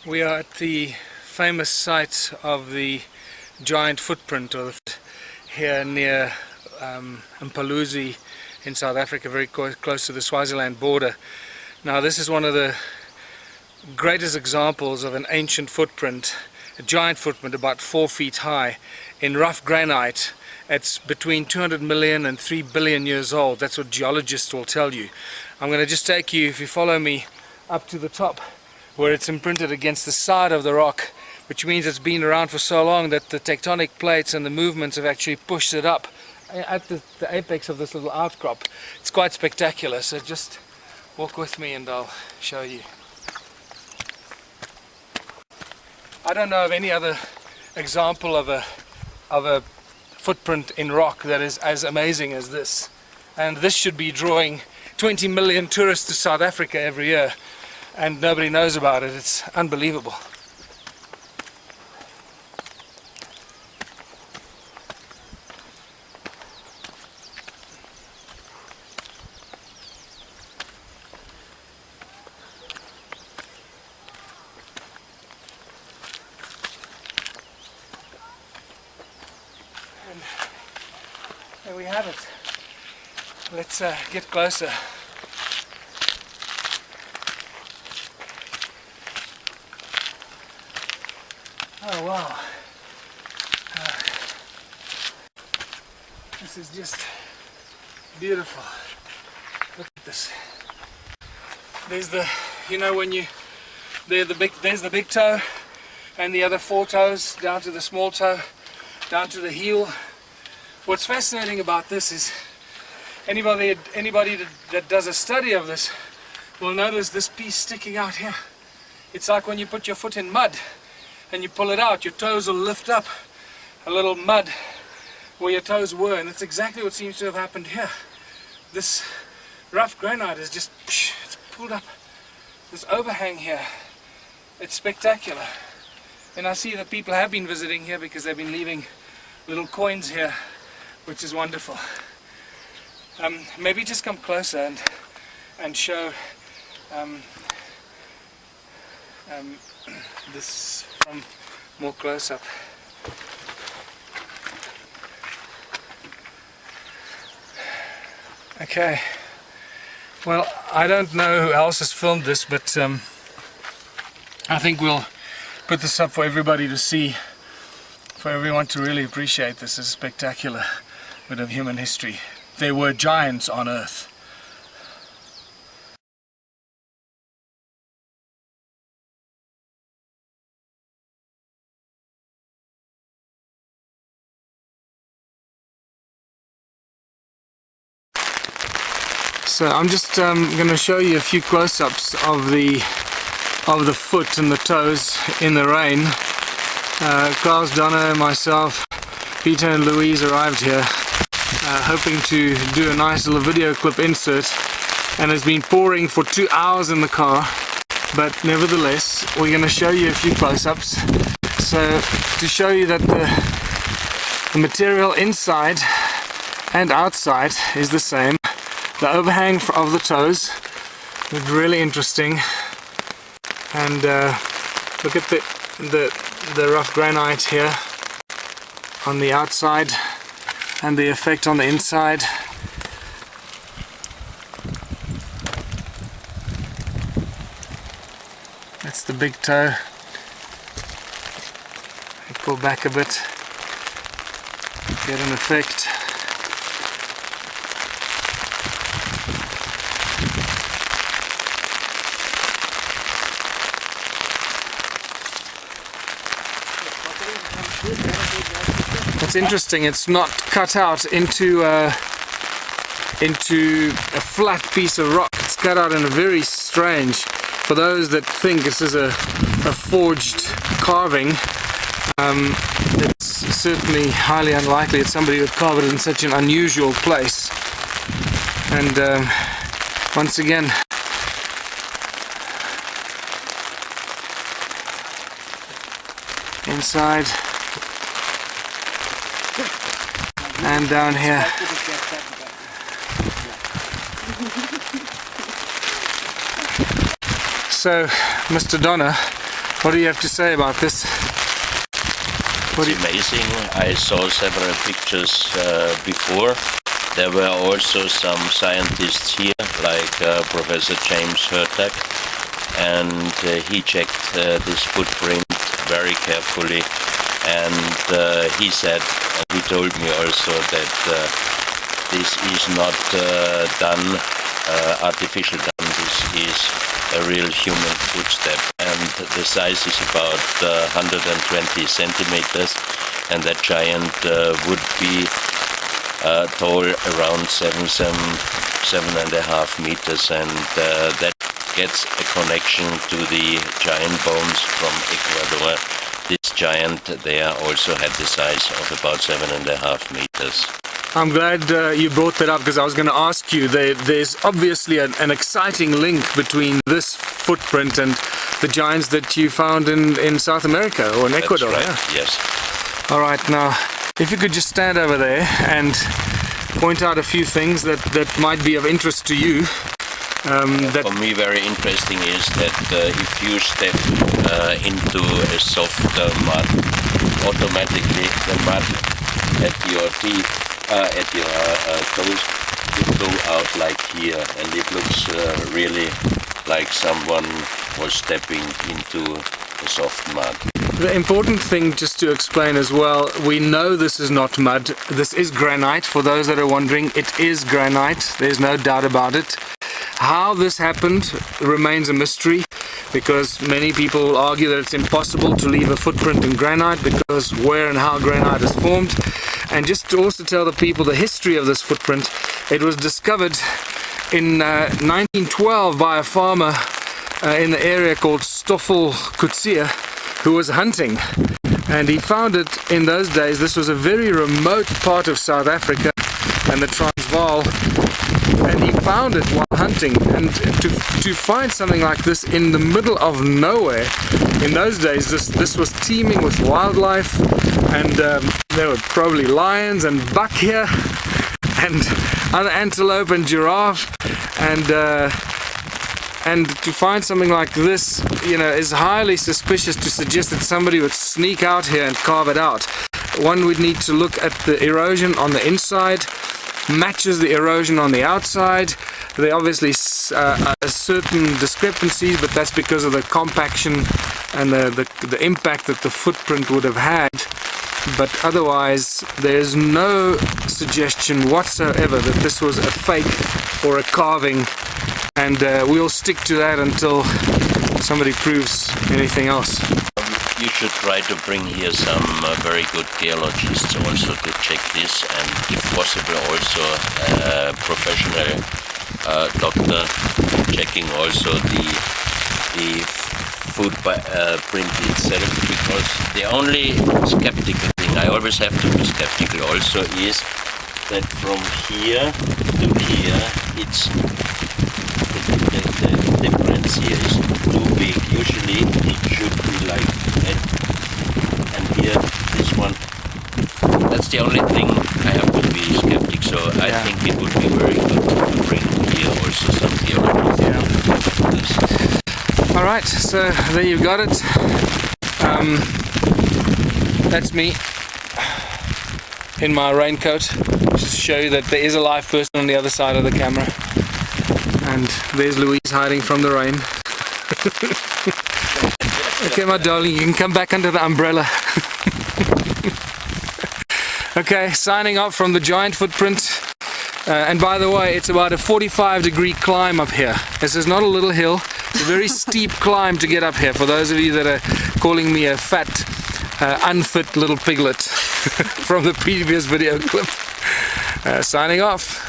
We are at the famous site of the giant footprint here near Mphaluzi in South Africa, very close to the Swaziland border. Now this is one of the greatest examples of an ancient footprint, a giant footprint about 4 feet high in rough granite. It's between 200 million and 3 billion years old. That's what geologists will tell you. I'm going to just take you, if you follow me, up to the top where it's imprinted against the side of the rock, which means it's been around for so long that the tectonic plates and the movements have actually pushed it up at the apex of this little outcrop. It's quite spectacular, so just walk with me and I'll show you. I don't know of any other example of a footprint in rock that is as amazing as this, and this should be drawing 20 million tourists to South Africa every year, and nobody knows about it. It's unbelievable. And there we have it. Let's get closer. Oh wow, this is just beautiful. Look at this. There's the, you know, when you, there's the big toe and the other 4 toes down to the small toe, down to the heel. What's fascinating about this is anybody that does a study of this will notice this piece sticking out here. It's like when you put your foot in mud and you pull it out, your toes will lift up a little mud where your toes were, and that's exactly what seems to have happened here. This rough granite is just, it's pulled up this overhang here. It's spectacular, and I see that people have been visiting here because they've been leaving little coins here, which is wonderful. Maybe just come closer and show this from more close up. Okay, well, I don't know who else has filmed this, but I think we'll put this up for everybody to see, for everyone to really appreciate this. Is a spectacular bit of human history. There were giants on Earth. So I'm just going to show you a few close-ups of the foot and the toes in the rain. Klaus, Donna, myself, Peter and Louise arrived here hoping to do a nice little video clip insert, and it's been pouring for 2 hours in the car, but nevertheless we're going to show you a few close-ups, so to show you that the material inside and outside is the same. The overhang of the toes is really interesting, and look at the rough granite here on the outside and the effect on the inside. That's the big toe. I pull back a bit, get an effect. It's interesting, it's not cut out into a flat piece of rock. It's cut out in a very strange, for those that think this is a forged carving, it's certainly highly unlikely that somebody would carve it in such an unusual place. And once again, inside and down here. So Mr. Donner What do you have to say about this? It's amazing. I saw several pictures before. There were also some scientists here, like Professor James Hurtak, and he checked this footprint very carefully, and he said, he told me also that this is not done, artificial done, this is a real human footstep, and the size is about 120 centimeters, and that giant would be tall around 7.5 meters, and that gets a connection to the giant bones from Ecuador. This giant there also had the size of about 7.5 meters. I'm glad you brought that up, because I was going to ask you, there's obviously an exciting link between this footprint and the giants that you found in South America or in Ecuador. That's right, yeah? Yes. Alright, now if you could just stand over there and point out a few things that might be of interest to you. For me very interesting is that if you step into a soft mud, automatically the mud at your teeth, at your toes would go out like here, and it looks really like someone was stepping into a soft mud. The important thing just to explain as well, we know this is not mud, this is granite. For those that are wondering, it is granite, there's no doubt about it. How this happened remains a mystery, because many people argue that it's impossible to leave a footprint in granite because where and how granite is formed. And just to also tell the people the history of this footprint, it was discovered in 1912 by a farmer in the area called FOSIL-SUDAFRICA, who was hunting, and he found it in those days. This was a very remote part of South Africa and the Transvaal, and he found it while hunting. And to find something like this in the middle of nowhere, in those days this was teeming with wildlife, and there were probably lions and buck here and other antelope and giraffe, and to find something like this, you know, is highly suspicious to suggest that somebody would sneak out here and carve it out. One would need to look at the erosion on the inside, matches the erosion on the outside. There obviously are certain discrepancies, but that's because of the compaction and the impact that the footprint would have had. But otherwise, there's no suggestion whatsoever that this was a fake or a carving, and we'll stick to that until somebody proves anything else. You should try to bring here some very good geologists also to check this, and if possible also a professional doctor checking also the footprint itself, because the only skeptical thing, I always have to be skeptical also, is that from here to here it's the difference here is too big. Usually it should be like that, and here this one, that's the only thing I have to be skeptic. So I think it would be very good to bring here also some geology. Yeah. Alright, so there you've got it. That's me in my raincoat, just to show you that there is a live person on the other side of the camera. And there's Louise hiding from the rain. Okay, my darling, you can come back under the umbrella. Okay, signing off from the giant footprint. And by the way, it's about a 45-degree climb up here. This is not a little hill. It's a very steep climb to get up here, for those of you that are calling me a fat, unfit little piglet from the previous video clip. Signing off.